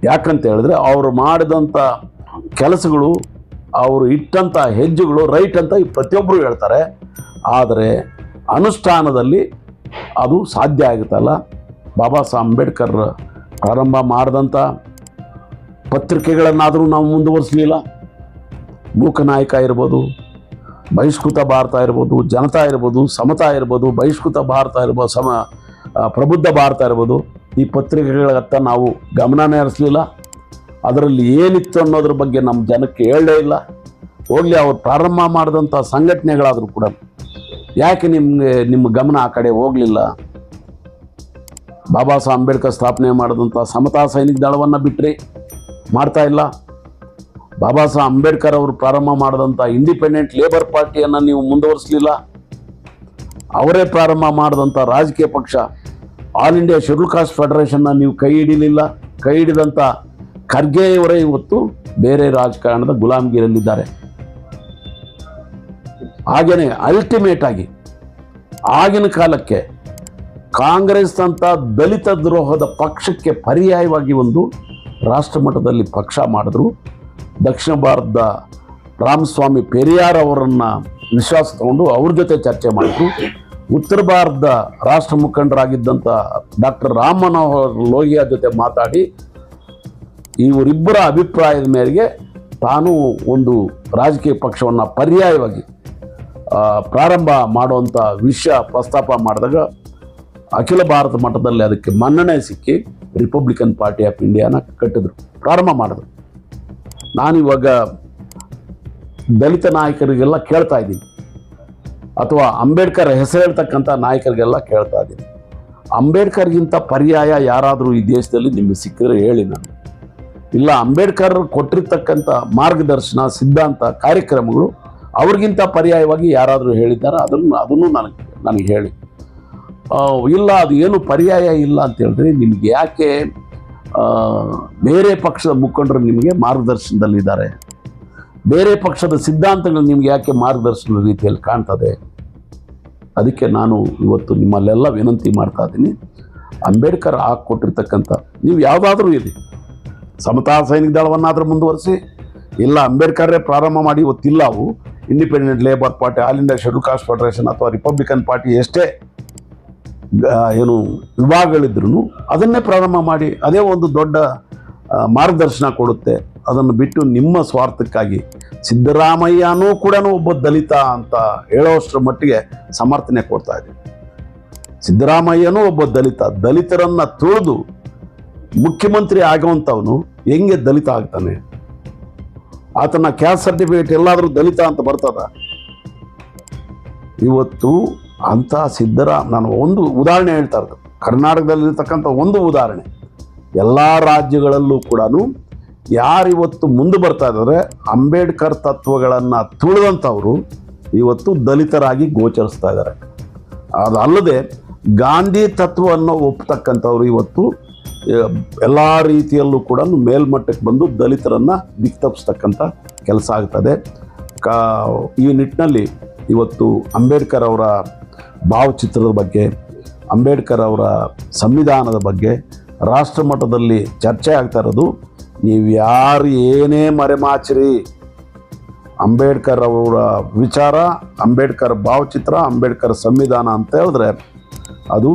ಯಾಕಂತ ಹೇಳಿದ್ರೆ ಅವರು ಮಾಡಿದಂಥ ಕೆಲಸಗಳು, ಅವರು ಇಟ್ಟಂಥ ಹೆಜ್ಜೆಗಳು ರೈಟ್ ಅಂತ ಪ್ರತಿಯೊಬ್ಬರು ಹೇಳ್ತಾರೆ. ಆದರೆ ಅನುಷ್ಠಾನದಲ್ಲಿ ಅದು ಸಾಧ್ಯ ಆಗುತ್ತಲ್ಲ. ಬಾಬಾ ಸಾಹೇಬ್ ಅಂಬೇಡ್ಕರ್ ಪ್ರಾರಂಭ ಮಾಡಿದಂಥ ಪತ್ರಿಕೆಗಳನ್ನಾದರೂ ನಾವು ಮುಂದುವರಿಸಲಿಲ್ಲ. ಮೂಕನಾಯಕ ಇರ್ಬೋದು, ಬಹಿಷ್ಕೃತ ಭಾರತ ಇರ್ಬೋದು, ಜನತಾ ಇರ್ಬೋದು, ಸಮತಾ ಇರ್ಬೋದು, ಬಹಿಷ್ಕೃತ ಭಾರತ ಇರ್ಬೋದು, ಪ್ರಬುದ್ಧ ಭಾರತ ಇರ್ಬೋದು, ಈ ಪತ್ರಿಕೆಗಳತ್ತ ನಾವು ಗಮನನೇ ಹರಿಸಲಿಲ್ಲ. ಅದರಲ್ಲಿ ಏನಿತ್ತು ಅನ್ನೋದ್ರ ಬಗ್ಗೆ ನಮ್ಮ ಜನಕ್ಕೆ ಹೇಳಲೇ ಇಲ್ಲ. ಹೋಗಲಿ, ಅವ್ರು ಪ್ರಾರಂಭ ಮಾಡಿದಂಥ ಸಂಘಟನೆಗಳಾದರೂ ಕೂಡ ಯಾಕೆ ನಿಮ್ಮ ಗಮನ ಆ ಕಡೆ ಹೋಗಲಿಲ್ಲ? ಬಾಬಾ ಸಾಹೇಬ್ ಅಂಬೇಡ್ಕರ್ ಸ್ಥಾಪನೆ ಮಾಡಿದಂಥ ಸಮತಾ ಸೈನಿಕ ದಳವನ್ನು ಬಿಟ್ಟರೆ ಮಾಡ್ತಾ ಇಲ್ಲ. ಬಾಬಾ ಸಾಹೇಬ್ ಅಂಬೇಡ್ಕರ್ ಅವರು ಪ್ರಾರಂಭ ಮಾಡಿದಂಥ ಇಂಡಿಪೆಂಡೆಂಟ್ ಲೇಬರ್ ಪಾರ್ಟಿಯನ್ನು ನೀವು ಮುಂದುವರಿಸಲಿಲ್ಲ. ಅವರೇ ಪ್ರಾರಂಭ ಮಾಡಿದಂಥ ರಾಜಕೀಯ ಪಕ್ಷ ಆಲ್ ಇಂಡಿಯಾ ಶೆಡ್ಯೂಲ್ ಕಾಸ್ಟ್ ಫೆಡರೇಷನ್ನ ನೀವು ಕೈ ಹಿಡಿಲಿಲ್ಲ. ಕೈ ಹಿಡಿದಂಥ ಖರ್ಗೆಯವರೇ ಇವತ್ತು ಬೇರೆ ರಾಜಕಾರಣದ ಗುಲಾಮಗಿರಲ್ಲಿದ್ದಾರೆ. ಹಾಗೆಯೇ ಅಲ್ಟಿಮೇಟ್ ಆಗಿ ಆಗಿನ ಕಾಲಕ್ಕೆ ಕಾಂಗ್ರೆಸ್ ಅಂತ ದಲಿತ ದ್ರೋಹದ ಪಕ್ಷಕ್ಕೆ ಪರ್ಯಾಯವಾಗಿ ಒಂದು ರಾಷ್ಟ್ರ ಮಟ್ಟದಲ್ಲಿ ಪಕ್ಷ ಮಾಡಿದ್ರು. ದಕ್ಷಿಣ ಭಾರತದ ರಾಮಸ್ವಾಮಿ ಪೆರಿಯಾರ್ ಅವರನ್ನು ವಿಶ್ವಾಸ ತಗೊಂಡು ಅವ್ರ ಜೊತೆ ಚರ್ಚೆ ಮಾಡಿದ್ರು. ಉತ್ತರ ಭಾರತದ ರಾಷ್ಟ್ರ ಮುಖಂಡರಾಗಿದ್ದಂಥ ಡಾಕ್ಟರ್ ರಾಮ್ ಮನೋಹರ್ ಲೋಹಿಯಾ ಜೊತೆ ಮಾತಾಡಿ ಇವರಿಬ್ಬರ ಅಭಿಪ್ರಾಯದ ಮೇರೆಗೆ ತಾನು ಒಂದು ರಾಜಕೀಯ ಪಕ್ಷವನ್ನು ಪರ್ಯಾಯವಾಗಿ ಪ್ರಾರಂಭ ಮಾಡುವಂಥ ವಿಷಯ ಪ್ರಸ್ತಾಪ ಮಾಡಿದಾಗ ಅಖಿಲ ಭಾರತ ಮಟ್ಟದಲ್ಲಿ ಅದಕ್ಕೆ ಮನ್ನಣೆ ಸಿಕ್ಕಿ ರಿಪಬ್ಲಿಕನ್ ಪಾರ್ಟಿ ಆಫ್ ಇಂಡಿಯಾನ ಕಟ್ಟಿದ್ರು, ಪ್ರಾರಂಭ ಮಾಡಿದ್ರು. ನಾನಿವಾಗ ದಲಿತ ನಾಯಕರಿಗೆಲ್ಲ ಕೇಳ್ತಾ ಇದ್ದೀನಿ, ಅಥವಾ ಅಂಬೇಡ್ಕರ್ ಹೆಸರು ಹೇಳ್ತಕ್ಕಂಥ ನಾಯಕರಿಗೆಲ್ಲ ಕೇಳ್ತಾ ಇದ್ದೀನಿ, ಅಂಬೇಡ್ಕರ್ಗಿಂತ ಪರ್ಯಾಯ ಯಾರಾದರೂ ಈ ದೇಶದಲ್ಲಿ ನಿಮಗೆ ಸಿಕ್ಕಿದ್ರೆ ಹೇಳಿ. ನಾನು ಇಲ್ಲ, ಅಂಬೇಡ್ಕರ್ ಕೊಟ್ಟಿರ್ತಕ್ಕಂಥ ಮಾರ್ಗದರ್ಶನ, ಸಿದ್ಧಾಂತ, ಕಾರ್ಯಕ್ರಮಗಳು ಅವ್ರಿಗಿಂತ ಪರ್ಯಾಯವಾಗಿ ಯಾರಾದರೂ ಹೇಳಿದ್ದಾರೆ ಅದನ್ನು ನನಗೆ ಹೇಳಿ. ಇಲ್ಲ, ಅದು ಏನು ಪರ್ಯಾಯ ಇಲ್ಲ ಅಂತ ಹೇಳಿದ್ರೆ ನಿಮಗೆ ಯಾಕೆ ಬೇರೆ ಪಕ್ಷದ ಮುಖಂಡರು ನಿಮಗೆ ಮಾರ್ಗದರ್ಶನದಲ್ಲಿದ್ದಾರೆ? ಬೇರೆ ಪಕ್ಷದ ಸಿದ್ಧಾಂತಗಳು ನಿಮ್ಗೆ ಯಾಕೆ ಮಾರ್ಗದರ್ಶನದ ರೀತಿಯಲ್ಲಿ ಕಾಣ್ತದೆ? ಅದಕ್ಕೆ ನಾನು ಇವತ್ತು ನಿಮ್ಮಲ್ಲೆಲ್ಲ ವಿನಂತಿ ಮಾಡ್ತಾ ಇದ್ದೀನಿ, ಅಂಬೇಡ್ಕರ್ ಹಾಕ್ಕೊಟ್ಟಿರ್ತಕ್ಕಂಥ ನೀವು ಯಾವುದಾದ್ರೂ ಇರಿ, ಸಮತಾ ಸೈನಿಕ ದಳವನ್ನಾದರೂ ಮುಂದುವರಿಸಿ, ಇಲ್ಲ ಅಂಬೇಡ್ಕರೇ ಪ್ರಾರಂಭ ಮಾಡಿ ಇವತ್ತಿಲ್ಲ ಅವು independent labour party, all India schedule caste federation ಅಥವಾ ರಿಪಬ್ಲಿಕನ್ ಪಾರ್ಟಿ ಎಷ್ಟೇ ಏನು ವಿಭಾಗಗಳಿದ್ರೂ ಅದನ್ನೇ ಪ್ರಾರಂಭ ಮಾಡಿ, ಅದೇ ಒಂದು ದೊಡ್ಡ ಮಾರ್ಗದರ್ಶನ ಕೊಡುತ್ತೆ. ಅದನ್ನು ಬಿಟ್ಟು ನಿಮ್ಮ ಸ್ವಾರ್ಥಕ್ಕಾಗಿ ಸಿದ್ದರಾಮಯ್ಯನೂ ಕೂಡ ಒಬ್ಬ ದಲಿತ ಅಂತ ಹೇಳೋಷ್ಟರ ಮಟ್ಟಿಗೆ ಸಮರ್ಥನೆ ಕೊಡ್ತಾ ಇದ್ದೀವಿ. ಸಿದ್ದರಾಮಯ್ಯನೂ ಒಬ್ಬ ದಲಿತರನ್ನು ತುಳಿದು ಮುಖ್ಯಮಂತ್ರಿ ಆಗುವಂಥವನು ಹೆಂಗೆ ದಲಿತ ಆಗ್ತಾನೆ? ಆತನ ಕ್ಯಾಸ್ಟ್ ಸರ್ಟಿಫಿಕೇಟ್ ಎಲ್ಲಾದರೂ ದಲಿತ ಅಂತ ಬರ್ತದ? ಇವತ್ತು ಅಂಥ ನಾನು ಒಂದು ಉದಾಹರಣೆ ಹೇಳ್ತಾ ಇರೋದು, ಕರ್ನಾಟಕದಲ್ಲಿರ್ತಕ್ಕಂಥ ಒಂದು ಉದಾಹರಣೆ. ಎಲ್ಲ ರಾಜ್ಯಗಳಲ್ಲೂ ಕೂಡ ಯಾರಿವತ್ತು ಮುಂದೆ ಬರ್ತಾ ಇದ್ದಾರೆ, ಅಂಬೇಡ್ಕರ್ ತತ್ವಗಳನ್ನು ತುಳಿದಂಥವರು ಇವತ್ತು ದಲಿತರಾಗಿ ಗೋಚರಿಸ್ತಾ ಇದ್ದಾರೆ. ಅದಲ್ಲದೆ ಗಾಂಧಿ ತತ್ವವನ್ನು ಒಪ್ಪತಕ್ಕಂಥವ್ರು ಇವತ್ತು ಎಲ್ಲ ರೀತಿಯಲ್ಲೂ ಕೂಡ ಮೇಲ್ಮಟ್ಟಕ್ಕೆ ಬಂದು ದಲಿತರನ್ನು ದಿಕ್ತಪ್ಪಿಸ್ತಕ್ಕಂಥ ಕೆಲಸ ಆಗ್ತದೆ. ಈ ನಿಟ್ಟಿನಲ್ಲಿ ಇವತ್ತು ಅಂಬೇಡ್ಕರ್ ಅವರ ಭಾವಚಿತ್ರದ ಬಗ್ಗೆ, ಅಂಬೇಡ್ಕರ್ ಅವರ ಸಂವಿಧಾನದ ಬಗ್ಗೆ ರಾಷ್ಟ್ರ ಮಟ್ಟದಲ್ಲಿ ಚರ್ಚೆ ಆಗ್ತಾ ಇರೋದು. ನೀವು ಯಾರು ಏನೇ ಮರೆಮಾಚಿರಿ, ಅಂಬೇಡ್ಕರ್ ಅವರ ವಿಚಾರ, ಅಂಬೇಡ್ಕರ್ ಭಾವಚಿತ್ರ, ಅಂಬೇಡ್ಕರ್ ಸಂವಿಧಾನ ಅಂತ ಹೇಳಿದ್ರೆ ಅದು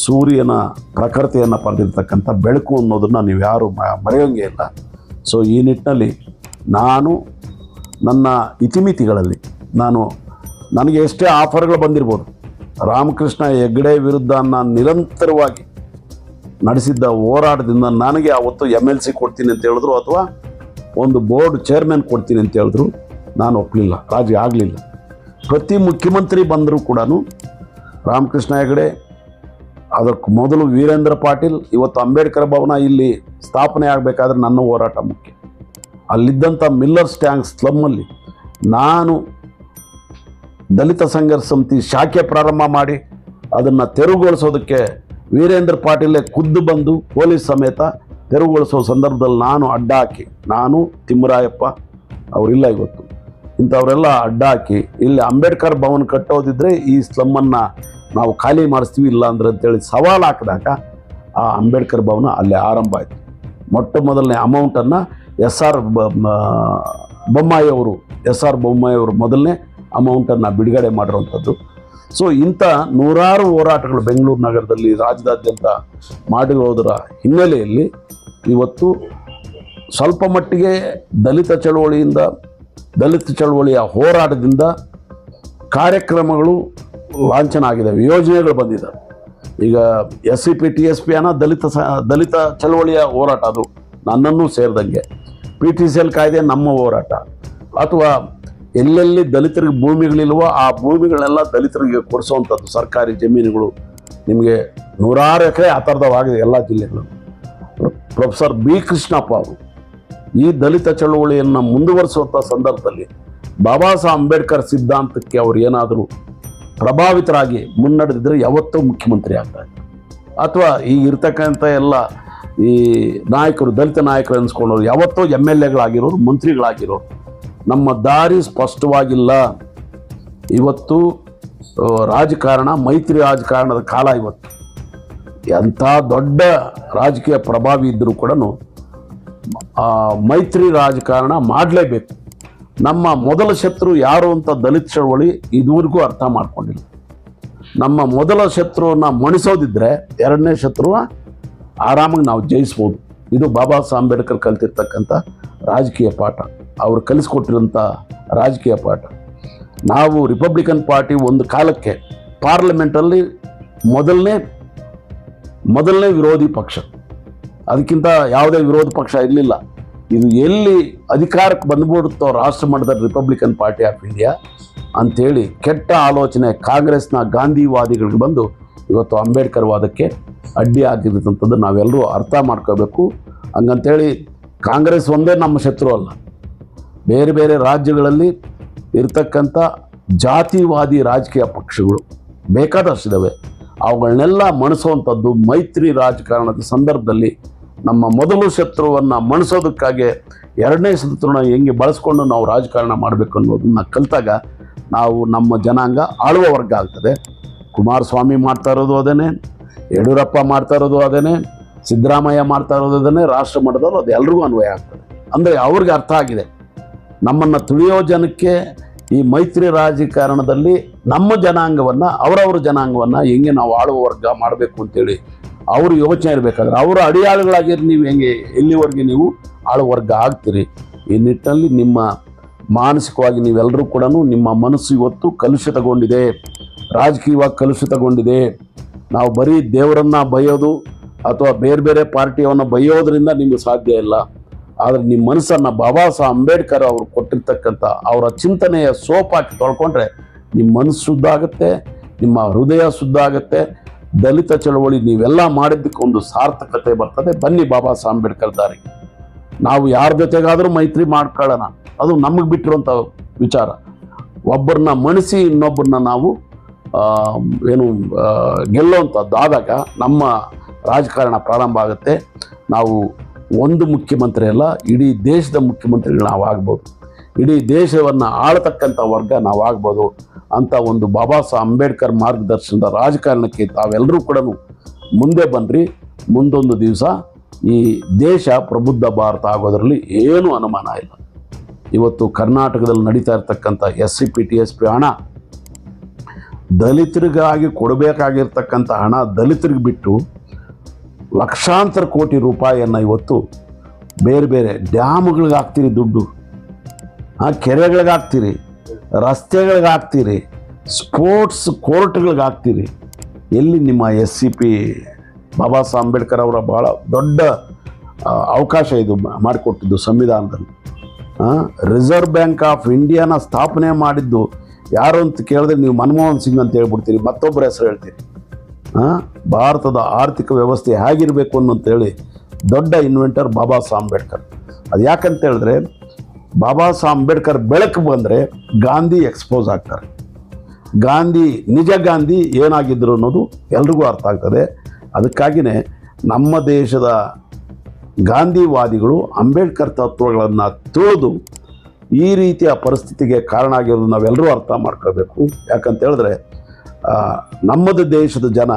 ಸೂರ್ಯನ ಪ್ರಕೃತಿಯನ್ನು ಪಡೆದಿರ್ತಕ್ಕಂಥ ಬೆಳಕು ಅನ್ನೋದನ್ನು ನೀವು ಯಾರು ಮರೆಯೋಂಗೇ ಇಲ್ಲ. ಸೊ ಈ ನಿಟ್ಟಿನಲ್ಲಿ ನಾನು ನನ್ನ ಇತಿಮಿತಿಗಳಲ್ಲಿ ನನಗೆ ಎಷ್ಟೇ ಆಫರ್ಗಳು ಬಂದಿರ್ಬೋದು, ರಾಮಕೃಷ್ಣ ಹೆಗಡೆ ವಿರುದ್ಧ ನಾನು ನಿರಂತರವಾಗಿ ನಡೆಸಿದ್ದ ಹೋರಾಟದಿಂದ ನನಗೆ ಅವತ್ತು MLC ಕೊಡ್ತೀನಿ ಅಂತ ಹೇಳಿದ್ರು, ಅಥವಾ ಒಂದು ಬೋರ್ಡ್ ಚೇರ್ಮನ್ ಕೊಡ್ತೀನಿ ಅಂತ ಹೇಳಿದ್ರು, ನಾನು ಒಪ್ಪಲಿಲ್ಲ, ರಾಜಿ ಆಗಲಿಲ್ಲ. ಪ್ರತಿ ಮುಖ್ಯಮಂತ್ರಿ ಬಂದರೂ ಕೂಡ ರಾಮಕೃಷ್ಣ ಹೆಗಡೆ, ಅದಕ್ಕೆ ಮೊದಲು ವೀರೇಂದ್ರ ಪಾಟೀಲ್, ಇವತ್ತು ಅಂಬೇಡ್ಕರ್ ಭವನ ಇಲ್ಲಿ ಸ್ಥಾಪನೆ ಆಗಬೇಕಾದ್ರೆ ನನ್ನ ಹೋರಾಟ ಮುಖ್ಯ. ಅಲ್ಲಿದ್ದಂಥ ಮಿಲ್ಲರ್ಸ್ ಟ್ಯಾಂಕ್ ಸ್ಲಮ್ಮಲ್ಲಿ ನಾನು ದಲಿತ ಸಂಘರ್ಷ ಸಮಿತಿ ಶಾಖೆ ಪ್ರಾರಂಭ ಮಾಡಿ ಅದನ್ನು ತೆರವುಗೊಳಿಸೋದಕ್ಕೆ ವೀರೇಂದ್ರ ಪಾಟೀಲೇ ಖುದ್ದು ಬಂದು ಪೊಲೀಸ್ ಸಮೇತ ತೆರವುಗೊಳಿಸೋ ಸಂದರ್ಭದಲ್ಲಿ ನಾನು ಅಡ್ಡ ಹಾಕಿ, ನಾನು ತಿಮ್ಮರಾಯಪ್ಪ ಅವರಿಲ್ಲ ಇವತ್ತು, ಇಂಥವರೆಲ್ಲ ಅಡ್ಡ ಹಾಕಿ ಇಲ್ಲಿ ಅಂಬೇಡ್ಕರ್ ಭವನ ಕಟ್ಟೋದಿದ್ರೆ ಈ ಸ್ಲಮ್ಮನ್ನು ನಾವು ಖಾಲಿ ಮಾಡಿಸ್ತೀವಿ, ಇಲ್ಲ ಅಂದ್ರೆ ಅಂತೇಳಿ ಸವಾಲು ಹಾಕಿದಾಗ ಆ ಅಂಬೇಡ್ಕರ್ ಭವನ ಅಲ್ಲೇ ಆರಂಭ ಆಯಿತು. ಮೊಟ್ಟ ಮೊದಲನೇ ಅಮೌಂಟನ್ನು ಎಸ್ ಆರ್ ಬೊಮ್ಮಾಯಿ ಅವರು ಮೊದಲನೇ ಅಮೌಂಟನ್ನು ಬಿಡುಗಡೆ ಮಾಡಿರುವಂಥದ್ದು. ಸೊ ಇಂಥ ನೂರಾರು ಹೋರಾಟಗಳು ಬೆಂಗಳೂರು ನಗರದಲ್ಲಿ ರಾಜ್ಯದಾದ್ಯಂತ ಮಾಡಿರೋದರ ಹಿನ್ನೆಲೆಯಲ್ಲಿ ಇವತ್ತು ಸ್ವಲ್ಪ ಮಟ್ಟಿಗೆ ದಲಿತ ಚಳವಳಿಯ ಹೋರಾಟದಿಂದ ಕಾರ್ಯಕ್ರಮಗಳು ಲಾಂಛನ ಆಗಿದ್ದಾವೆ, ಯೋಜನೆಗಳು ಬಂದಿದ್ದಾವೆ. ಈಗ SCP TSP ದಲಿತ ಚಳವಳಿಯ ಹೋರಾಟ, ಅದು ನನ್ನನ್ನು ಸೇರಿದಂಗೆ. PTCL ಕಾಯ್ದೆ ನಮ್ಮ ಹೋರಾಟ, ಅಥವಾ ಎಲ್ಲೆಲ್ಲಿ ದಲಿತರಿಗೆ ಭೂಮಿಗಳಿಲ್ವೋ ಆ ಭೂಮಿಗಳನ್ನೆಲ್ಲ ದಲಿತರಿಗೆ ಕೊಡಿಸುವಂಥದ್ದು. ಸರ್ಕಾರಿ ಜಮೀನುಗಳು ನಿಮಗೆ 100 ಎಕರೆ ಆ ಥರದವಾಗಿದೆ ಎಲ್ಲ ಜಿಲ್ಲೆಗಳು. Professor B. ಕೃಷ್ಣಪ್ಪ ಅವರು ಈ ದಲಿತ ಚಳವಳಿಯನ್ನು ಮುಂದುವರಿಸುವಂಥ ಸಂದರ್ಭದಲ್ಲಿ ಬಾಬಾ ಸಾಹೇಬ್ ಅಂಬೇಡ್ಕರ್ ಸಿದ್ಧಾಂತಕ್ಕೆ ಅವರು ಏನಾದರೂ ಪ್ರಭಾವಿತರಾಗಿ ಮುನ್ನಡೆದಿದ್ದರೆ ಯಾವತ್ತೂ ಮುಖ್ಯಮಂತ್ರಿ ಆಗ್ತಾರೆ. ಅಥವಾ ಈ ಇರ್ತಕ್ಕಂಥ ಎಲ್ಲ ಈ ನಾಯಕರು, ದಲಿತ ನಾಯಕರು ಅನ್ಸ್ಕೊಂಡವ್ರು ಯಾವತ್ತೂ MLAಗಳಾಗಿರೋರು, ಮಂತ್ರಿಗಳಾಗಿರೋರು. ನಮ್ಮ ದಾರಿ ಸ್ಪಷ್ಟವಾಗಿಲ್ಲ. ಇವತ್ತು ರಾಜಕಾರಣ, ಮೈತ್ರಿ ರಾಜಕಾರಣದ ಕಾಲ. ಇವತ್ತು ಎಂಥ ದೊಡ್ಡ ರಾಜಕೀಯ ಪ್ರಭಾವಿ ಇದ್ದರೂ ಕೂಡ ಮೈತ್ರಿ ರಾಜಕಾರಣ ಮಾಡಲೇಬೇಕು. ನಮ್ಮ ಮೊದಲ ಶತ್ರು ಯಾರು ಅಂತ ದಲಿತ ಚಳವಳಿ ಇದುವರೆಗೂ ಅರ್ಥ ಮಾಡ್ಕೊಂಡಿಲ್ಲ. ನಮ್ಮ ಮೊದಲ ಶತ್ರುವನ್ನ ಮಣಿಸೋದಿದ್ರೆ ಎರಡನೇ ಶತ್ರುವ ಆರಾಮಾಗಿ ನಾವು ಜಯಿಸ್ಬೋದು. ಇದು ಬಾಬಾ ಸಾಹೇಬ್ ಅಂಬೇಡ್ಕರ್ ಕಲಿತಿರ್ತಕ್ಕಂಥ ರಾಜಕೀಯ ಪಾಠ, ಅವರು ಕಲಿಸ್ಕೊಟ್ಟಿರೋಂಥ ರಾಜಕೀಯ ಪಾಠ. ನಾವು ರಿಪಬ್ಲಿಕನ್ ಪಾರ್ಟಿ ಒಂದು ಕಾಲಕ್ಕೆ ಪಾರ್ಲಿಮೆಂಟಲ್ಲಿ ಮೊದಲನೇ ವಿರೋಧಿ ಪಕ್ಷ, ಅದಕ್ಕಿಂತ ಯಾವುದೇ ವಿರೋಧ ಪಕ್ಷ ಇರಲಿಲ್ಲ. ಇದು ಎಲ್ಲಿ ಅಧಿಕಾರಕ್ಕೆ ಬಂದ್ಬಿಡುತ್ತೋ ರಾಷ್ಟ್ರ ಮಟ್ಟದಲ್ಲಿ ರಿಪಬ್ಲಿಕನ್ ಪಾರ್ಟಿ ಆಫ್ ಇಂಡಿಯಾ ಅಂಥೇಳಿ ಕೆಟ್ಟ ಆಲೋಚನೆ ಕಾಂಗ್ರೆಸ್ನ ಗಾಂಧಿವಾದಿಗಳಿಗೆ ಬಂದು ಇವತ್ತು ಅಂಬೇಡ್ಕರ್ ವಾದಕ್ಕೆ ಅಡ್ಡಿ ಆಗಿರ್ತಕ್ಕಂಥದ್ದು ನಾವೆಲ್ಲರೂ ಅರ್ಥ ಮಾಡ್ಕೋಬೇಕು. ಹಂಗಂತೇಳಿ ಕಾಂಗ್ರೆಸ್ ಒಂದೇ ನಮ್ಮ ಶತ್ರು ಅಲ್ಲ. ಬೇರೆ ಬೇರೆ ರಾಜ್ಯಗಳಲ್ಲಿ ಇರ್ತಕ್ಕಂಥ ಜಾತಿವಾದಿ ರಾಜಕೀಯ ಪಕ್ಷಗಳು ಬೇಕಾದಷ್ಟಿದ್ದಾವೆ. ಅವುಗಳನ್ನೆಲ್ಲ ಮಣಿಸುವಂಥದ್ದು ಮೈತ್ರಿ ರಾಜಕಾರಣದ ಸಂದರ್ಭದಲ್ಲಿ ನಮ್ಮ ಮೊದಲು ಶತ್ರುವನ್ನು ಮಣಿಸೋದಕ್ಕಾಗಿ ಎರಡನೇ ಶತ್ರುನ ಹೆಂಗೆ ಬಳಸ್ಕೊಂಡು ನಾವು ರಾಜಕಾರಣ ಮಾಡಬೇಕು ಅನ್ನೋದನ್ನ ಕಲಿತಾಗ ನಾವು ನಮ್ಮ ಜನಾಂಗ ಆಳುವ ವರ್ಗ ಆಗ್ತದೆ. ಕುಮಾರಸ್ವಾಮಿ ಮಾಡ್ತಾ ಇರೋದು ಅದೇನೆ, ಯಡಿಯೂರಪ್ಪ ಮಾಡ್ತಾ ಇರೋದು ಅದೇನೆ, ಸಿದ್ದರಾಮಯ್ಯ ಮಾಡ್ತಾ ಇರೋದು ಅದೇನೆ, ರಾಷ್ಟ್ರ ಮಟ್ಟದವರು ಅದು ಎಲ್ರಿಗೂ ಅನ್ವಯ ಆಗ್ತದೆ. ಅಂದರೆ ಅವ್ರಿಗೆ ಅರ್ಥ ಆಗಿದೆ, ನಮ್ಮನ್ನು ತುಳಿಯೋ ಜನಕ್ಕೆ ಈ ಮೈತ್ರಿ ರಾಜಕಾರಣದಲ್ಲಿ ನಮ್ಮ ಜನಾಂಗವನ್ನು, ಅವರವ್ರ ಜನಾಂಗವನ್ನು ಹೆಂಗೆ ನಾವು ಆಳುವ ವರ್ಗ ಮಾಡಬೇಕು ಅಂತೇಳಿ ಅವರು ಯೋಚನೆ ಇರಬೇಕಾದ್ರೆ ಅವರ ಅಡಿಯಾಳುಗಳಾಗಿರಿ ನೀವು ಹೆಂಗೆ ಎಲ್ಲಿವರೆಗೆ ನೀವು ಆಳುವ ವರ್ಗ ಆಗ್ತೀರಿ. ಈ ನಿಟ್ಟಿನಲ್ಲಿ ನಿಮ್ಮ ಮಾನಸಿಕವಾಗಿ ನೀವೆಲ್ಲರೂ ಕೂಡ ನಿಮ್ಮ ಮನಸ್ಸು ಇವತ್ತು ಕಲುಷಿತಗೊಂಡಿದೆ, ರಾಜಕೀಯವಾಗಿ ಕಲುಷಿತಗೊಂಡಿದೆ. ನಾವು ಬರೀ ದೇವರನ್ನು ಬೈಯೋದು ಅಥವಾ ಬೇರೆ ಬೇರೆ ಪಾರ್ಟಿಯನ್ನು ಬೈಯೋದ್ರಿಂದ ನಿಮಗೆ ಸಾಧ್ಯ ಇಲ್ಲ. ಆದರೆ ನಿಮ್ಮ ಮನಸ್ಸನ್ನು ಬಾಬಾ ಸಾಹೇಬ್ ಅಂಬೇಡ್ಕರ್ ಅವರು ಕೊಟ್ಟಿರ್ತಕ್ಕಂಥ ಅವರ ಚಿಂತನೆಯ ಸೋಪಾಕಿ ತೊಳ್ಕೊಂಡ್ರೆ ನಿಮ್ಮ ಮನಸ್ಸು ಶುದ್ಧ ಆಗುತ್ತೆ, ನಿಮ್ಮ ಹೃದಯ ಶುದ್ಧ ಆಗುತ್ತೆ. ದಲಿತ ಚಳವಳಿ ನೀವೆಲ್ಲ ಮಾಡಿದ್ದಕ್ಕೆ ಒಂದು ಸಾರ್ಥಕತೆ ಬರ್ತದೆ. ಬನ್ನಿ ಬಾಬಾ ಸಾಹೇಬ್ ಅಂಬೇಡ್ಕರ್ ದಾರಿಗೆ. ನಾವು ಯಾರ ಜೊತೆಗಾದರೂ ಮೈತ್ರಿ ಮಾಡ್ಕೊಳ್ಳೋಣ, ಅದು ನಮಗೆ ಬಿಟ್ಟಿರುವಂಥ ವಿಚಾರ. ಒಬ್ಬರನ್ನ ಮಣಿಸಿ ಇನ್ನೊಬ್ಬರನ್ನ ನಾವು ಗೆಲ್ಲುವಂಥದ್ದಾದಾಗ ನಮ್ಮ ರಾಜಕಾರಣ ಪ್ರಾರಂಭ ಆಗುತ್ತೆ. ನಾವು ಒಂದು ಮುಖ್ಯಮಂತ್ರಿ ಅಲ್ಲ, ಇಡೀ ದೇಶದ ಮುಖ್ಯಮಂತ್ರಿಗಳು ನಾವು ಆಗ್ಬೋದು, ಇಡೀ ದೇಶವನ್ನು ಆಳತಕ್ಕಂಥ ವರ್ಗ ನಾವು ಆಗ್ಬೋದು ಅಂತ ಒಂದು ಬಾಬಾ ಸಾಹೇಬ್ ಅಂಬೇಡ್ಕರ್ ಮಾರ್ಗದರ್ಶನದ ರಾಜಕಾರಣಕ್ಕೆ ತಾವೆಲ್ಲರೂ ಕೂಡ ಮುಂದೆ ಬನ್ನಿರಿ. ಮುಂದೊಂದು ದಿವಸ ಈ ದೇಶ ಪ್ರಬುದ್ಧ ಭಾರತ ಆಗೋದರಲ್ಲಿ ಏನೂ ಅನುಮಾನ ಇಲ್ಲ. ಇವತ್ತು ಕರ್ನಾಟಕದಲ್ಲಿ ನಡೀತಾ ಇರ್ತಕ್ಕಂಥ SCP TSP ಹಣ ದಲಿತರಿಗಾಗಿ ಕೊಡಬೇಕಾಗಿರ್ತಕ್ಕಂಥ ಹಣ ದಲಿತರಿಗೆ ಬಿಟ್ಟು ಲಕ್ಷಾಂತರ ಕೋಟಿ ರೂಪಾಯಿಯನ್ನು ಇವತ್ತು ಬೇರೆ ಬೇರೆ ಡ್ಯಾಮ್ಗಳಿಗೆ ಹಾಕ್ತೀರಿ, ದುಡ್ಡು ಕೆರೆಗಳಿಗೆ ಹಾಕ್ತೀರಿ, ರಸ್ತೆಗಳಿಗೆ ಹಾಕ್ತೀರಿ, ಸ್ಪೋರ್ಟ್ಸ್ ಕೋರ್ಟ್ಗಳಿಗೆ ಹಾಕ್ತೀರಿ. ಎಲ್ಲಿ ನಿಮ್ಮ SCP ಬಾಬಾ ಸಾಹೇಬ್ ಅಂಬೇಡ್ಕರ್ ಅವರ ಭಾಳ ದೊಡ್ಡ ಅವಕಾಶ ಇದು ಮಾಡಿಕೊಟ್ಟಿದ್ದು ಸಂವಿಧಾನದಲ್ಲಿ. ರಿಸರ್ವ್ ಬ್ಯಾಂಕ್ ಆಫ್ ಇಂಡಿಯಾನ ಸ್ಥಾಪನೆ ಮಾಡಿದ್ದು ಯಾರು ಅಂತ ಕೇಳಿದ್ರೆ ನೀವು ಮನಮೋಹನ್ ಸಿಂಗ್ ಅಂತ ಹೇಳ್ಬಿಡ್ತೀರಿ, ಮತ್ತೊಬ್ಬರ ಹೆಸರು ಹೇಳ್ತೀರಿ. ಭಾರತದ ಆರ್ಥಿಕ ವ್ಯವಸ್ಥೆ ಹೇಗಿರಬೇಕು ಅನ್ನೋಂತೇಳಿ ದೊಡ್ಡ ಇನ್ವೆಂಟರ್ ಬಾಬಾ ಸಾಹೇಬ್ ಅಂಬೇಡ್ಕರ್. ಅದು ಯಾಕಂತ ಹೇಳಿದ್ರೆ ಬಾಬಾ ಸಾಹೇಬ್ ಅಂಬೇಡ್ಕರ್ ಬೆಳಕು ಬಂದರೆ ಗಾಂಧಿ ಎಕ್ಸ್ಪೋಸ್ ಆಗ್ತಾರೆ. ನಿಜ ಗಾಂಧಿ ಏನಾಗಿದ್ದರು ಅನ್ನೋದು ಎಲ್ರಿಗೂ ಅರ್ಥ ಆಗ್ತದೆ. ಅದಕ್ಕಾಗಿಯೇ ನಮ್ಮ ದೇಶದ ಗಾಂಧಿವಾದಿಗಳು ಅಂಬೇಡ್ಕರ್ ತತ್ವಗಳನ್ನು ತುಳಿದು ಈ ರೀತಿಯ ಪರಿಸ್ಥಿತಿಗೆ ಕಾರಣ ಆಗಿರೋದು ನಾವೆಲ್ಲರೂ ಅರ್ಥ ಮಾಡ್ಕೋಬೇಕು. ಯಾಕಂತ ಹೇಳಿದ್ರೆ ನಮ್ಮದು ದೇಶದ ಜನ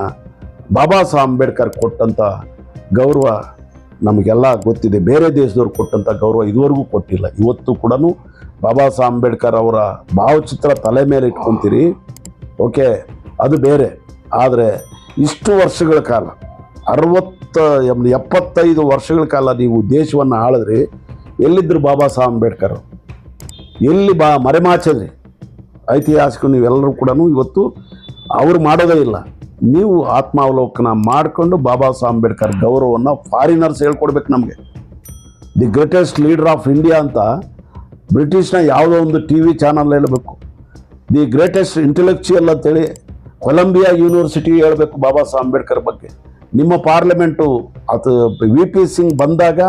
ಬಾಬಾ ಸಾಹೇಬ್ ಅಂಬೇಡ್ಕರ್ ಕೊಟ್ಟಂಥ ಗೌರವ ನಮಗೆಲ್ಲ ಗೊತ್ತಿದೆ. ಬೇರೆ ದೇಶದವ್ರು ಕೊಟ್ಟಂಥ ಗೌರವ ಇದುವರೆಗೂ ಕೊಟ್ಟಿಲ್ಲ. ಇವತ್ತು ಕೂಡ ಬಾಬಾ ಸಾಹೇಬ್ ಅಂಬೇಡ್ಕರ್ ಅವರ ಭಾವಚಿತ್ರ ತಲೆ ಮೇಲೆ ಇಟ್ಕೊತೀರಿ, ಓಕೆ, ಅದು ಬೇರೆ. ಆದರೆ ಇಷ್ಟು ವರ್ಷಗಳ ಕಾಲ 75 ವರ್ಷಗಳ ಕಾಲ ನೀವು ದೇಶವನ್ನು ಆಳಿದ್ರಿ. ಎಲ್ಲಿದ್ದರು ಬಾಬಾ ಸಾಹೇಬ್ ಅಂಬೇಡ್ಕರ್? ಎಲ್ಲಿ ಮರೆಮಾಚಿದ್ರಿ? ಐತಿಹಾಸಿಕ ನೀವೆಲ್ಲರೂ ಕೂಡ ಇವತ್ತು ಅವರು ಮಾಡೋದೇ ಇಲ್ಲ. ನೀವು ಆತ್ಮಾವಲೋಕನ ಮಾಡಿಕೊಂಡು ಬಾಬಾ ಸಾಹೇಬ್ ಅಂಬೇಡ್ಕರ್ ಗೌರವವನ್ನು ಫಾರಿನರ್ಸ್ ಹೇಳ್ಕೊಡ್ಬೇಕು ನಮಗೆ. The greatest leader of India ಅಂತ ಬ್ರಿಟಿಷ್ನ ಯಾವುದೋ ಒಂದು ಟಿ ವಿ ಚಾನಲ್ ಹೇಳಬೇಕು. ದಿ ಗ್ರೇಟೆಸ್ಟ್ ಇಂಟೆಲೆಕ್ಚುಯಲ್ ಅಂತೇಳಿ ಕೊಲಂಬಿಯಾ ಯೂನಿವರ್ಸಿಟಿ ಹೇಳಬೇಕು ಬಾಬಾ ಸಾಹೇಬ್ ಅಂಬೇಡ್ಕರ್ ಬಗ್ಗೆ. ನಿಮ್ಮ ಪಾರ್ಲಿಮೆಂಟು ಅದು VP ಸಿಂಗ್ ಬಂದಾಗ,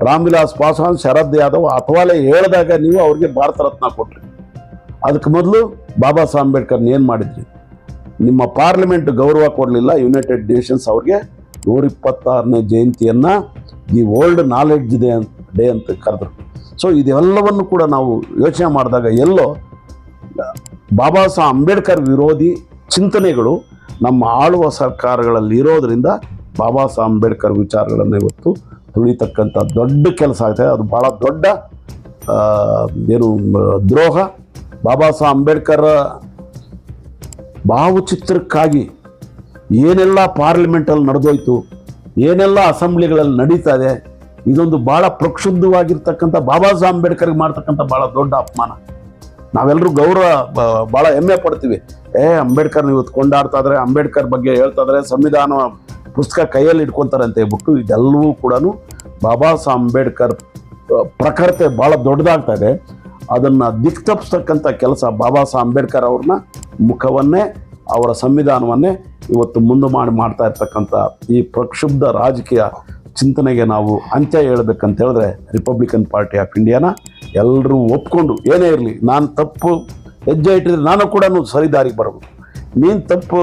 ರಾಮ್ ವಿಲಾಸ್ ಪಾಸ್ವಾನ್, ಶರದ್ ಯಾದವ್ ಅಥವಾಲೆ ಹೇಳಿದಾಗ ನೀವು ಅವ್ರಿಗೆ ಭಾರತ ರತ್ನ ಕೊಟ್ರಿ. ಅದಕ್ಕೆ ಮೊದಲು ಬಾಬಾ ಸಾಹೇಬ್ ಅಂಬೇಡ್ಕರ್ ಏನು ಮಾಡಿದ್ರಿ? ನಿಮ್ಮ ಪಾರ್ಲಿಮೆಂಟ್ ಗೌರವ ಕೊಡಲಿಲ್ಲ. ಯುನೈಟೆಡ್ ನೇಷನ್ಸ್ ಅವ್ರಿಗೆ 126ನೇ ಜಯಂತಿಯನ್ನು ದಿ ವರ್ಲ್ಡ್ ನಾಲೆಡ್ಜ್ ಡೇ ಅಂತ ಕರೆದ್ರು. ಸೊ ಇದೆಲ್ಲವನ್ನು ಕೂಡ ನಾವು ಯೋಚನೆ ಮಾಡಿದಾಗ ಎಲ್ಲೋ ಬಾಬಾ ಸಾಹೇಬ್ ಅಂಬೇಡ್ಕರ್ ವಿರೋಧಿ ಚಿಂತನೆಗಳು ನಮ್ಮ ಆಳುವ ಸರ್ಕಾರಗಳಲ್ಲಿ ಇರೋದರಿಂದ ಬಾಬಾ ಸಾಹೇಬ್ ಅಂಬೇಡ್ಕರ್ ವಿಚಾರಗಳನ್ನು ಇವತ್ತು ತುಳಿತಕ್ಕಂಥ ದೊಡ್ಡ ಕೆಲಸ ಆಗ್ತದೆ. ಅದು ಭಾಳ ದೊಡ್ಡ ದ್ರೋಹ. ಬಾಬಾ ಸಾಹೇಬ್ ಅಂಬೇಡ್ಕರ್ ಭಾವಚಿತ್ರಕ್ಕಾಗಿ ಏನೆಲ್ಲ ಪಾರ್ಲಿಮೆಂಟಲ್ಲಿ ನಡೆದೋಯ್ತು, ಏನೆಲ್ಲ ಅಸೆಂಬ್ಲಿಗಳಲ್ಲಿ ನಡೀತಾ ಇದೆ, ಇದೊಂದು ಭಾಳ ಪ್ರಕ್ಷುಬ್ಧವಾಗಿರ್ತಕ್ಕಂಥ ಬಾಬಾ ಸಾಹೇಬ್ ಅಂಬೇಡ್ಕರ್ಗೆ ಮಾಡ್ತಕ್ಕಂಥ ಭಾಳ ದೊಡ್ಡ ಅಪಮಾನ. ನಾವೆಲ್ಲರೂ ಗೌರವ ಭಾಳ ಹೆಮ್ಮೆ ಪಡ್ತೀವಿ. ಅಂಬೇಡ್ಕರ್ನ ಇವತ್ತು ಕೊಂಡಾಡ್ತಾ ಇದ್ದಾರೆ, ಅಂಬೇಡ್ಕರ್ ಬಗ್ಗೆ ಹೇಳ್ತಾ ಇದ್ದಾರೆ, ಸಂವಿಧಾನ ಪುಸ್ತಕ ಕೈಯಲ್ಲಿ ಇಟ್ಕೊತಾರೆ ಅಂತ ಹೇಳ್ಬಿಟ್ಟು ಇದೆಲ್ಲವೂ ಕೂಡ ಬಾಬಾ ಸಾಹೇಬ್ ಅಂಬೇಡ್ಕರ್ ಪ್ರಖರತೆ ಭಾಳ ದೊಡ್ಡದಾಗ್ತಾ ಇದೆ. ಅದನ್ನು ದಿಕ್ತಪ್ಪಿಸ್ತಕ್ಕಂಥ ಕೆಲಸ ಬಾಬಾ ಸಾಹೇಬ್ ಅಂಬೇಡ್ಕರ್ ಅವ್ರನ್ನ ಮುಖವನ್ನೇ, ಅವರ ಸಂವಿಧಾನವನ್ನೇ ಇವತ್ತು ಮುಂದೆ ಮಾಡ್ತಾ ಇರ್ತಕ್ಕಂಥ ಈ ಪ್ರಕ್ಷುಬ್ಧ ರಾಜಕೀಯ ಚಿಂತನೆಗೆ ನಾವು ಅಂತ್ಯ ಹೇಳ್ಬೇಕಂತ ಹೇಳಿದ್ರೆ ರಿಪಬ್ಲಿಕನ್ ಪಾರ್ಟಿ ಆಫ್ ಇಂಡಿಯಾನ ಎಲ್ಲರೂ ಒಪ್ಕೊಂಡು, ಏನೇ ಇರಲಿ, ನಾನು ತಪ್ಪು ಹೆಜ್ಜೆ ಇಟ್ಟಿದ್ರೆ ನಾನು ಕೂಡ ಸರಿದಾರಿಗೆ ಬರಬೇಕು, ನೀನು ತಪ್ಪು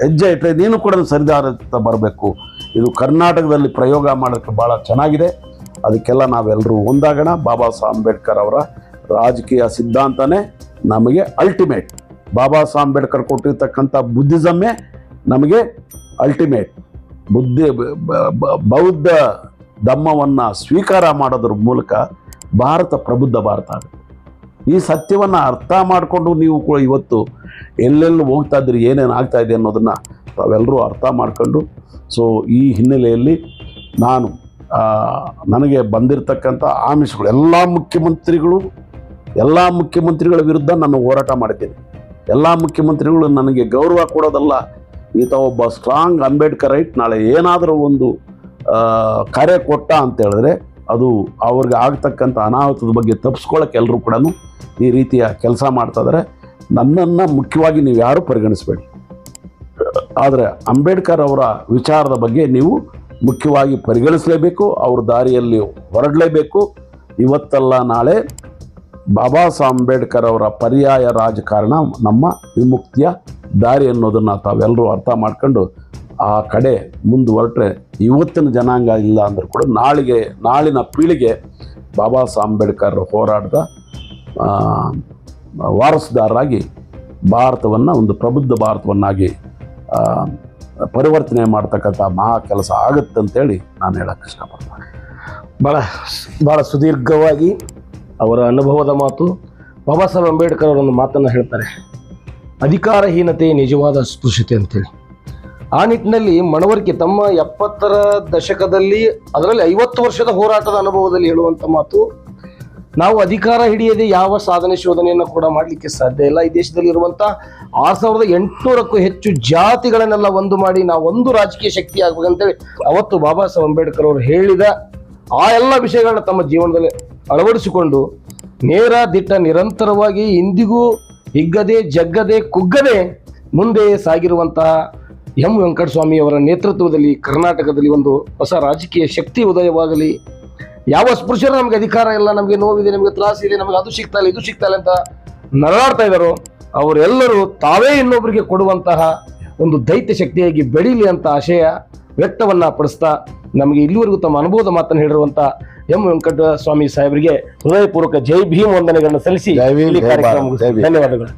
ಹೆಜ್ಜೆ ಇಟ್ಟರೆ ನೀನು ಕೂಡ ಸರಿದಾರ ಬರಬೇಕು. ಇದು ಕರ್ನಾಟಕದಲ್ಲಿ ಪ್ರಯೋಗ ಮಾಡೋಕ್ಕೆ ಭಾಳ ಚೆನ್ನಾಗಿದೆ. ಅದಕ್ಕೆಲ್ಲ ನಾವೆಲ್ಲರೂ ಒಂದಾಗೋಣ. ಬಾಬಾ ಸಾಹೇಬ್ ಅಂಬೇಡ್ಕರ್ ಅವರ ರಾಜಕೀಯ ಸಿದ್ಧಾಂತನೇ ನಮಗೆ ಅಲ್ಟಿಮೇಟ್. ಬಾಬಾ ಸಾಹೇಬ್ ಅಂಬೇಡ್ಕರ್ ಕೊಟ್ಟಿರ್ತಕ್ಕಂಥ ಬುದ್ಧಿಸಮ್ಮೇ ನಮಗೆ ಅಲ್ಟಿಮೇಟ್. ಬೌದ್ಧ ಧಮ್ಮವನ್ನು ಸ್ವೀಕಾರ ಮಾಡೋದ್ರ ಮೂಲಕ ಭಾರತ ಪ್ರಬುದ್ಧ ಭಾರತ ಆಗುತ್ತೆ. ಈ ಸತ್ಯವನ್ನು ಅರ್ಥ ಮಾಡಿಕೊಂಡು ನೀವು ಇವತ್ತು ಎಲ್ಲೆಲ್ಲಿ ಹೋಗ್ತಾ ಇದ್ದೀರಿ, ಏನೇನು ಆಗ್ತಾ ಇದೆ ಅನ್ನೋದನ್ನು ತಾವೆಲ್ಲರೂ ಅರ್ಥ ಮಾಡ್ಕೊಂಡು, ಸೊ ಈ ಹಿನ್ನೆಲೆಯಲ್ಲಿ ನಾನು ನನಗೆ ಬಂದಿರತಕ್ಕಂಥ ಆಮಿಷಗಳು ಎಲ್ಲ ಮುಖ್ಯಮಂತ್ರಿಗಳ ವಿರುದ್ಧ ನಾನು ಹೋರಾಟ ಮಾಡಿದ್ದೇನೆ. ಎಲ್ಲ ಮುಖ್ಯಮಂತ್ರಿಗಳು ನನಗೆ ಗೌರವ ಕೊಡೋದಲ್ಲ, ಈತ ಒಬ್ಬ ಸ್ಟ್ರಾಂಗ್ ಅಂಬೇಡ್ಕರೈಟ್, ನಾಳೆ ಏನಾದರೂ ಒಂದು ಕಾರ್ಯ ಕೊಟ್ಟ ಅಂತ ಹೇಳಿದ್ರೆ ಅದು ಅವ್ರಿಗೆ ಆಗ್ತಕ್ಕಂಥ ಅನಾಹುತದ ಬಗ್ಗೆ ತಪ್ಪಿಸ್ಕೊಳ್ಳೋಕೆ ಎಲ್ಲರೂ ಕೂಡ ಈ ರೀತಿಯ ಕೆಲಸ ಮಾಡ್ತಾ ಇದ್ದಾರೆ. ನನ್ನನ್ನು ಮುಖ್ಯವಾಗಿ ನೀವು ಯಾರೂ ಪರಿಗಣಿಸಬೇಡಿ, ಆದರೆ ಅಂಬೇಡ್ಕರ್ ಅವರ ವಿಚಾರದ ಬಗ್ಗೆ ನೀವು ಮುಖ್ಯವಾಗಿ ಪರಿಗಣಿಸಲೇಬೇಕು, ಅವ್ರ ದಾರಿಯಲ್ಲಿ ಹೊರಡಲೇಬೇಕು. ಇವತ್ತಲ್ಲ ನಾಳೆ ಬಾಬಾ ಸಾಹೇಬ್ ಅಂಬೇಡ್ಕರ್ ಅವರ ಪರ್ಯಾಯ ರಾಜಕಾರಣ ನಮ್ಮ ವಿಮುಕ್ತಿಯ ದಾರಿ ಅನ್ನೋದನ್ನು ತಾವೆಲ್ಲರೂ ಅರ್ಥ ಮಾಡ್ಕೊಂಡು ಆ ಕಡೆ ಮುಂದುವರೆಟ್ರೆ ಇವತ್ತಿನ ಜನಾಂಗ ಇಲ್ಲ ಅಂದರೂ ಕೂಡ ನಾಳಿನ ಪೀಳಿಗೆ ಬಾಬಾ ಸಾಹೇಬ್ ಅಂಬೇಡ್ಕರ್ ಹೋರಾಟದ ವಾರಸುದಾರರಾಗಿ ಭಾರತವನ್ನು ಒಂದು ಪ್ರಬುದ್ಧ ಭಾರತವನ್ನಾಗಿ ಪರಿವರ್ತನೆ ಮಾಡ್ತಕ್ಕಂಥ ಮಹಾ ಕೆಲಸ ಆಗುತ್ತಂತೇಳಿ ನಾನು ಹೇಳಕ್ಕೆ ಇಷ್ಟಪಡ್ತೀನಿ. ಭಾಳ ಸುದೀರ್ಘವಾಗಿ ಅವರ ಅನುಭವದ ಮಾತು. ಬಾಬಾ ಸಾಹೇಬ್ ಅಂಬೇಡ್ಕರ್ ಅವರೊಂದು ಮಾತನ್ನು ಹೇಳ್ತಾರೆ, ಅಧಿಕಾರಹೀನತೆ ನಿಜವಾದ ಅಸ್ಪೃಶ್ಯತೆ ಅಂತೇಳಿ. ಆ ನಿಟ್ಟಿನಲ್ಲಿ ಮನವರಿಕೆ ತಮ್ಮ 70ರ ದಶಕದಲ್ಲಿ, ಅದರಲ್ಲಿ 50 ವರ್ಷದ ಹೋರಾಟದ ಅನುಭವದಲ್ಲಿ ಹೇಳುವಂಥ ಮಾತು, ನಾವು ಅಧಿಕಾರ ಹಿಡಿಯದೆ ಯಾವ ಸಾಧನೆ ಶೋಧನೆಯನ್ನು ಕೂಡ ಮಾಡಲಿಕ್ಕೆ ಸಾಧ್ಯ ಇಲ್ಲ. ಈ ದೇಶದಲ್ಲಿರುವಂಥ 6800ಕ್ಕೂ ಹೆಚ್ಚು ಜಾತಿಗಳನ್ನೆಲ್ಲ ಒಂದು ಮಾಡಿ ನಾವು ಒಂದು ರಾಜಕೀಯ ಶಕ್ತಿ ಆಗ್ಬೇಕಂತೇಳಿ ಅವತ್ತು ಬಾಬಾ ಸಾಹೇಬ್ ಅಂಬೇಡ್ಕರ್ ಅವರು ಹೇಳಿದ ಆ ಎಲ್ಲ ವಿಷಯಗಳನ್ನ ತಮ್ಮ ಜೀವನದಲ್ಲಿ ಅಳವಡಿಸಿಕೊಂಡು ನೇರ ದಿಟ್ಟ ನಿರಂತರವಾಗಿ ಇಂದಿಗೂ ಹಿಗ್ಗದೆ ಜಗ್ಗದೆ ಕುಗ್ಗದೆ ಮುಂದೆ ಸಾಗಿರುವಂತಹ ಎಂ ವೆಂಕಟಸ್ವಾಮಿ ಅವರ ನೇತೃತ್ವದಲ್ಲಿ ಕರ್ನಾಟಕದಲ್ಲಿ ಒಂದು ಹೊಸ ರಾಜಕೀಯ ಶಕ್ತಿ ಉದಯವಾಗಲಿ. ಯಾವ ಸ್ಪೃಶ್ಯರು ನಮಗೆ ಅಧಿಕಾರ ಇಲ್ಲ, ನಮಗೆ ನೋವಿದೆ, ನಮಗೆ ತ್ರಾಸಿದೆ, ನಮಗೆ ಅದು ಸಿಗ್ತಾ ಇಲ್ಲ ಇದು ಸಿಗ್ತಾ ಇಲ್ಲ ಅಂತ ನರಳಾಡ್ತಾ ಇದ್ದಾರೋ ಅವರೆಲ್ಲರೂ ತಾವೇ ಇನ್ನೊಬ್ಬರಿಗೆ ಕೊಡುವಂತಹ ಒಂದು ದೈತ್ಯ ಶಕ್ತಿಯಾಗಿ ಬೆಳೀಲಿ ಅಂತ ಆಶಯ ವ್ಯಕ್ತವನ್ನ ಪಡಿಸ್ತಾ ನಮಗೆ ಇಲ್ಲಿವರೆಗೂ ತಮ್ಮ ಅನುಭವದ ಮಾತನ್ನು ಹೇಳಿರುವಂತ ಎಂ ವೆಂಕಟಸ್ವಾಮಿ ಸಾಹೇಬರಿಗೆ ಹೃದಯಪೂರ್ವಕ ಜೈ ಭೀಮ್ ವಂದನೆಗಳನ್ನು ಸಲ್ಲಿಸಿ ಧನ್ಯವಾದಗಳು.